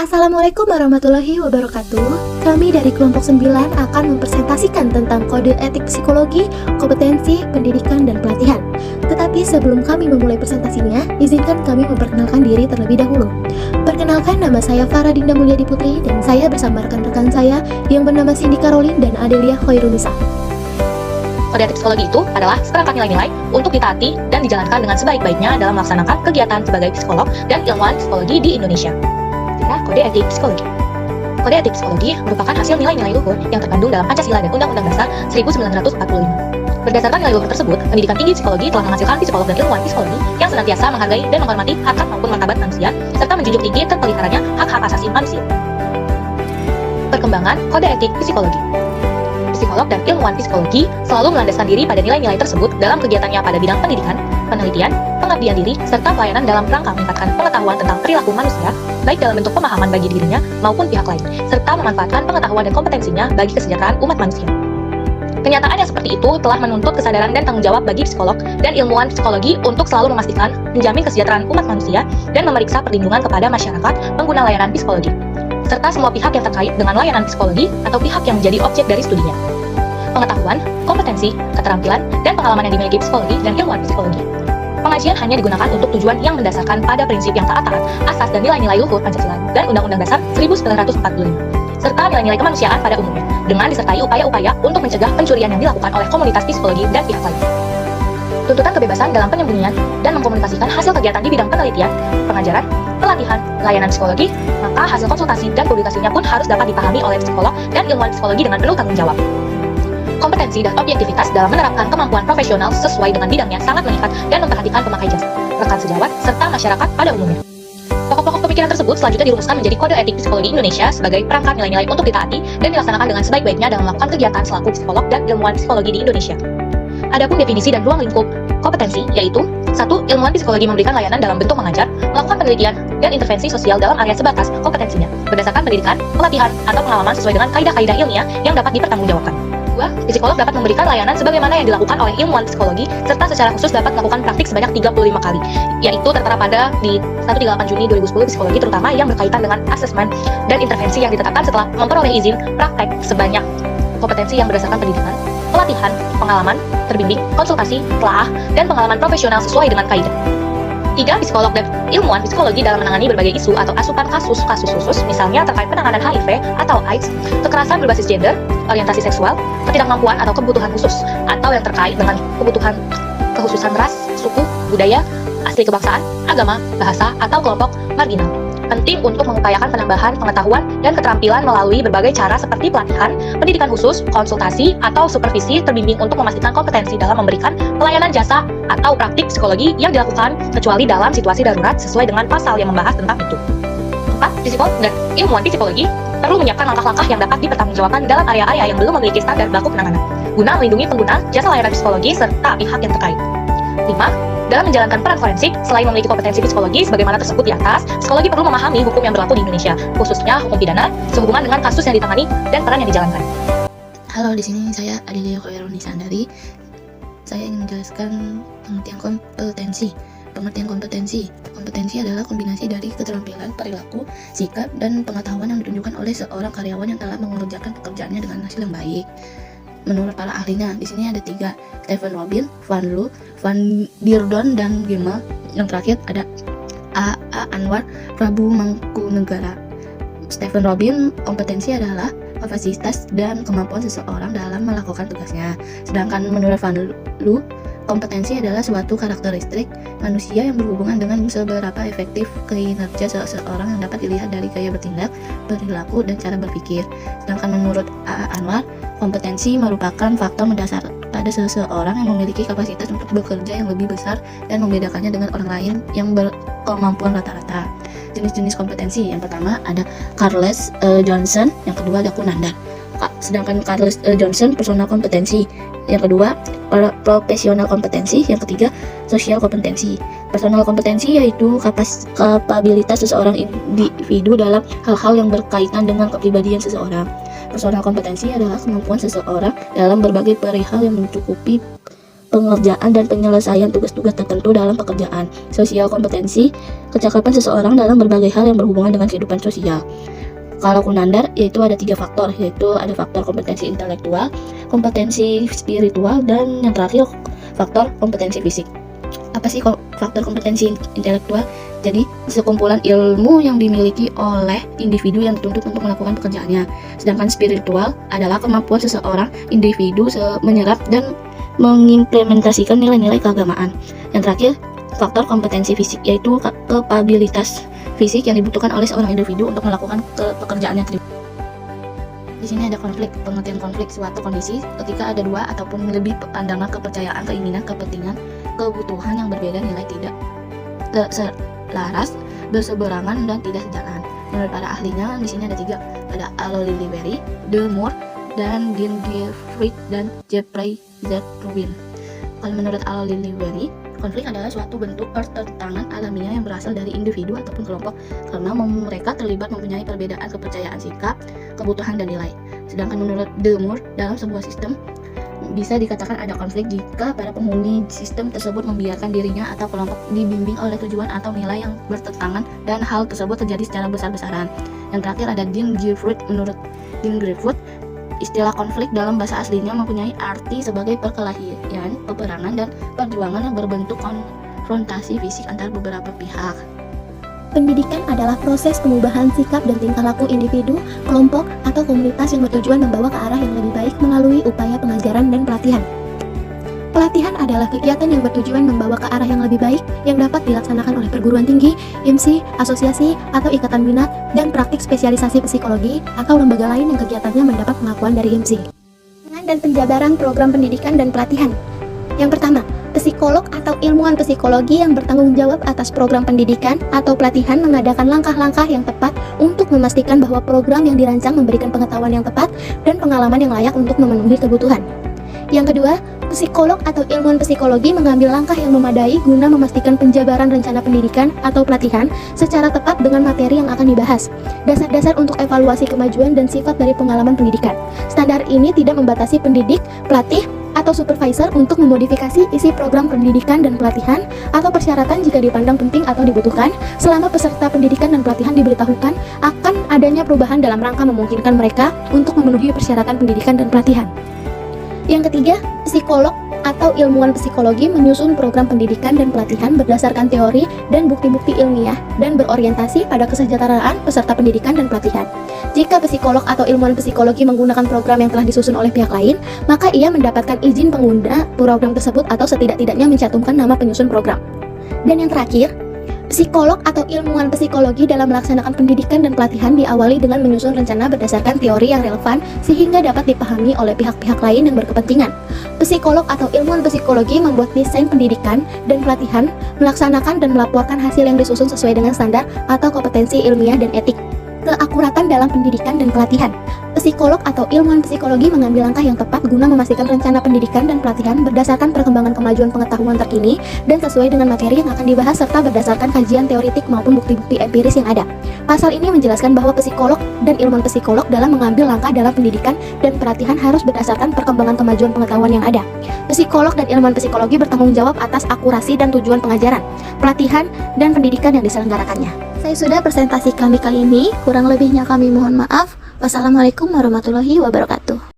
Assalamualaikum warahmatullahi wabarakatuh. Kami dari kelompok 9 akan mempresentasikan tentang kode etik psikologi, kompetensi, pendidikan, dan pelatihan. Tetapi sebelum kami memulai presentasinya, izinkan kami memperkenalkan diri terlebih dahulu. Perkenalkan, nama saya Farah Dinda Mulyadi Putri dan saya bersama rekan-rekan saya yang bernama Cindy Caroline dan Adelia Khairunisa. Kode etik psikologi itu adalah seperangkat nilai-nilai untuk ditaati dan dijalankan dengan sebaik-baiknya dalam melaksanakan kegiatan sebagai psikolog dan ilmuwan psikologi di Indonesia. Kode etik psikologi. Kode etik psikologi merupakan hasil nilai-nilai luhur yang terkandung dalam Pancasila dan Undang-Undang Dasar 1945. Berdasarkan nilai luhur tersebut, pendidikan tinggi psikologi telah menghasilkan psikolog dan ilmuwan psikologi yang senantiasa menghargai dan menghormati hak-hak maupun martabat manusia, serta menjunjung tinggi terpeliharanya hak-hak asasi manusia. Perkembangan kode etik psikologi. Psikolog dan ilmuwan psikologi selalu melandaskan diri pada nilai-nilai tersebut dalam kegiatannya pada bidang pendidikan, penelitian, pengabdian diri, serta pelayanan dalam rangka meningkatkan pengetahuan tentang perilaku manusia, baik dalam bentuk pemahaman bagi dirinya maupun pihak lain, serta memanfaatkan pengetahuan dan kompetensinya bagi kesejahteraan umat manusia. Kenyataan yang seperti itu telah menuntut kesadaran dan tanggung jawab bagi psikolog dan ilmuwan psikologi untuk selalu memastikan, menjamin kesejahteraan umat manusia, dan memeriksa perlindungan kepada masyarakat pengguna layanan psikologi, serta semua pihak yang terkait dengan layanan psikologi atau pihak yang menjadi objek dari studinya. Pengetahuan, kompetensi, keterampilan, dan pengalaman yang dimiliki psikologi dan ilmuwan psikologi. Pengajian hanya digunakan untuk tujuan yang mendasarkan pada prinsip yang taat asas dan nilai-nilai luhur Pancasila dan Undang-Undang Dasar 1945, serta nilai-nilai kemanusiaan pada umumnya, dengan disertai upaya-upaya untuk mencegah pencurian yang dilakukan oleh komunitas psikologi dan pihak lain. Tuntutan kebebasan dalam penyembunyian dan mengkomunikasikan hasil kegiatan di bidang penelitian, pengajaran, pelatihan, layanan psikologi, maka hasil konsultasi dan publikasinya pun harus dapat dipahami oleh psikolog dan ilmuwan psikologi dengan penuh tanggung jawab. Kompetensi dan objektivitas dalam menerapkan kemampuan profesional sesuai dengan bidangnya sangat meningkat dan memperhatikan pemakai jasa, rekan sejawat, serta masyarakat pada umumnya. Pokok-pokok pemikiran tersebut selanjutnya dirumuskan menjadi Kode Etik Psikologi Indonesia sebagai perangkat nilai-nilai untuk ditaati dan dilaksanakan dengan sebaik-baiknya dalam melakukan kegiatan selaku psikolog dan ilmuwan psikologi di Indonesia. Adapun definisi dan ruang lingkup kompetensi yaitu 1. Ilmuwan psikologi memberikan layanan dalam bentuk mengajar, melakukan penelitian, dan intervensi sosial dalam area sebatas kompetensinya, berdasarkan pendidikan, pelatihan, atau pengalaman sesuai dengan kaidah-kaidah ilmiah yang dapat dipertanggungjawabkan. 2. Psikolog dapat memberikan layanan sebagaimana yang dilakukan oleh ilmuwan psikologi, serta secara khusus dapat melakukan praktik sebanyak 35 kali, yaitu tertera pada di 138 Juni 2010 psikologi, terutama yang berkaitan dengan asesmen dan intervensi yang ditetapkan setelah memperoleh izin praktek sebanyak kompetensi yang berdasarkan pendidikan, pelatihan, pengalaman, terbimbing, konsultasi, telaah, dan pengalaman profesional sesuai dengan kaidah. 3. Psikolog dan ilmuwan psikologi dalam menangani berbagai isu atau asupan kasus-kasus khusus, misalnya terkait penanganan HIV atau AIDS, kekerasan berbasis gender, orientasi seksual, ketidakmampuan atau kebutuhan khusus, atau yang terkait dengan kebutuhan kekhususan ras, suku, budaya, asli kebangsaan, agama, bahasa, atau kelompok marginal. Penting untuk mengupayakan penambahan pengetahuan dan keterampilan melalui berbagai cara seperti pelatihan, pendidikan khusus, konsultasi, atau supervisi terbimbing untuk memastikan kompetensi dalam memberikan pelayanan jasa atau praktik psikologi yang dilakukan kecuali dalam situasi darurat sesuai dengan pasal yang membahas tentang itu. 4. Psikolog dan ilmuwan psikologi perlu menyiapkan langkah-langkah yang dapat dipertanggungjawabkan dalam area-area yang belum memiliki standar baku penanganan, guna melindungi pengguna jasa layanan psikologi serta pihak yang terkait. 5. Dalam menjalankan peran forensik, selain memiliki kompetensi psikologi sebagaimana tersebut di atas, psikologi perlu memahami hukum yang berlaku di Indonesia, khususnya hukum pidana, sehubungan dengan kasus yang ditangani dan peran yang dijalankan. Halo, di sini saya Adelia Khairunisa. Saya ingin menjelaskan pengertian kompetensi. Pengertian kompetensi. Kompetensi adalah kombinasi dari keterampilan, perilaku, sikap, dan pengetahuan yang ditunjukkan oleh seorang karyawan yang telah mengerjakan pekerjaannya dengan hasil yang baik. Menurut para ahlinya, di sini ada 3, Stephen Robin, Van Loo, Van Beerdon, dan Gemmel. Yang terakhir ada A. Anwar Prabu Mangkunegara. Stephen Robin, kompetensi adalah kapasitas dan kemampuan seseorang dalam melakukan tugasnya. Sedangkan menurut Van Loo, kompetensi adalah suatu karakteristik manusia yang berhubungan dengan seberapa efektif kinerja seseorang yang dapat dilihat dari gaya bertindak, perilaku, dan cara berpikir. Sedangkan menurut A. Anwar, kompetensi merupakan faktor mendasar pada seseorang yang memiliki kapasitas untuk bekerja yang lebih besar dan membedakannya dengan orang lain yang berkemampuan rata-rata. Jenis-jenis kompetensi, yang pertama ada Carles Johnson, yang kedua ada Kunandan. Sedangkan Carles Johnson, personal kompetensi. Yang kedua, profesional kompetensi. Yang ketiga, sosial kompetensi. Personal kompetensi yaitu kapabilitas seseorang individu dalam hal-hal yang berkaitan dengan kepribadian seseorang. Personal kompetensi adalah kemampuan seseorang dalam berbagai perihal yang mencukupi pengerjaan dan penyelesaian tugas-tugas tertentu dalam pekerjaan. Sosial kompetensi, kecakapan seseorang dalam berbagai hal yang berhubungan dengan kehidupan sosial. Kalau Kunandar, yaitu ada 3 faktor, yaitu ada faktor kompetensi intelektual, kompetensi spiritual, dan yang terakhir faktor kompetensi fisik. Apa sih faktor kompetensi intelektual? Jadi, sekumpulan ilmu yang dimiliki oleh individu yang dituntut untuk melakukan pekerjaannya. Sedangkan spiritual adalah kemampuan seseorang individu menyerap dan mengimplementasikan nilai-nilai keagamaan. Yang terakhir, faktor kompetensi fisik, yaitu kapabilitas fisik yang dibutuhkan oleh seorang individu untuk melakukan pekerjaannya. Di sini ada konflik. Pengertian konflik suatu kondisi ketika ada 2 ataupun lebih pandangan, kepercayaan, keinginan, kepentingan, kebutuhan yang berbeda, nilai tidak selaras, berseberangan, dan tidak sejalan. Menurut para ahlinya, di sini ada 3. Ada Aloy Lilliberry, De Moor, dan Dean Gifford, dan Jeffrey Z. Rubin. Kalau menurut Aloy Lilliberry, konflik adalah suatu bentuk pertentangan alamiah yang berasal dari individu ataupun kelompok karena mereka terlibat mempunyai perbedaan kepercayaan, sikap, kebutuhan, dan nilai. Sedangkan menurut De Moor, dalam sebuah sistem bisa dikatakan ada konflik jika para penghuni sistem tersebut membiarkan dirinya atau kelompok dibimbing oleh tujuan atau nilai yang bertentangan dan hal tersebut terjadi secara besar-besaran. Yang terakhir ada Dean Gifford. Menurut Dean Gifford, istilah konflik dalam bahasa aslinya mempunyai arti sebagai perkelahian, peperangan, dan perjuangan yang berbentuk konfrontasi fisik antar beberapa pihak. Pendidikan adalah proses pengubahan sikap dan tingkah laku individu, kelompok, atau komunitas yang bertujuan membawa ke arah yang lebih baik melalui upaya pengajaran dan pelatihan. Pelatihan adalah kegiatan yang bertujuan membawa ke arah yang lebih baik yang dapat dilaksanakan oleh perguruan tinggi, IMSI, asosiasi, atau ikatan minat, dan praktik spesialisasi psikologi atau lembaga lain yang kegiatannya mendapat pengakuan dari IMSI. Dan penjabaran program pendidikan dan pelatihan. Yang pertama, psikolog atau ilmuwan psikologi yang bertanggung jawab atas program pendidikan atau pelatihan mengadakan langkah-langkah yang tepat untuk memastikan bahwa program yang dirancang memberikan pengetahuan yang tepat dan pengalaman yang layak untuk memenuhi kebutuhan. Yang kedua, psikolog atau ilmuwan psikologi mengambil langkah yang memadai guna memastikan penjabaran rencana pendidikan atau pelatihan secara tepat dengan materi yang akan dibahas. Dasar-dasar untuk evaluasi kemajuan dan sifat dari pengalaman pendidikan. Standar ini tidak membatasi pendidik, pelatih, atau supervisor untuk memodifikasi isi program pendidikan dan pelatihan atau persyaratan jika dipandang penting atau dibutuhkan selama peserta pendidikan dan pelatihan diberitahukan akan adanya perubahan dalam rangka memungkinkan mereka untuk memenuhi persyaratan pendidikan dan pelatihan. Yang ketiga, psikolog atau ilmuwan psikologi menyusun program pendidikan dan pelatihan berdasarkan teori dan bukti-bukti ilmiah dan berorientasi pada kesejahteraan peserta pendidikan dan pelatihan. Jika psikolog atau ilmuwan psikologi menggunakan program yang telah disusun oleh pihak lain, maka ia mendapatkan izin pengguna program tersebut atau setidak-tidaknya mencantumkan nama penyusun program. Dan yang terakhir, psikolog atau ilmuwan psikologi dalam melaksanakan pendidikan dan pelatihan diawali dengan menyusun rencana berdasarkan teori yang relevan sehingga dapat dipahami oleh pihak-pihak lain yang berkepentingan. Psikolog atau ilmuwan psikologi membuat desain pendidikan dan pelatihan, melaksanakan dan melaporkan hasil yang disusun sesuai dengan standar atau kompetensi ilmiah dan etik. Keakuratan dalam pendidikan dan pelatihan. Psikolog atau ilmuwan psikologi mengambil langkah yang tepat guna memastikan rencana pendidikan dan pelatihan berdasarkan perkembangan kemajuan pengetahuan terkini dan sesuai dengan materi yang akan dibahas serta berdasarkan kajian teoritik maupun bukti-bukti empiris yang ada. Pasal ini menjelaskan bahwa psikolog dan ilmuwan psikolog dalam mengambil langkah dalam pendidikan dan pelatihan harus berdasarkan perkembangan kemajuan pengetahuan yang ada. Psikolog dan ilmuwan psikologi bertanggung jawab atas akurasi dan tujuan pengajaran, pelatihan, dan pendidikan yang diselenggarakannya. Saya sudah presentasi kami kali ini, kurang lebihnya kami mohon maaf. Wassalamualaikum warahmatullahi wabarakatuh.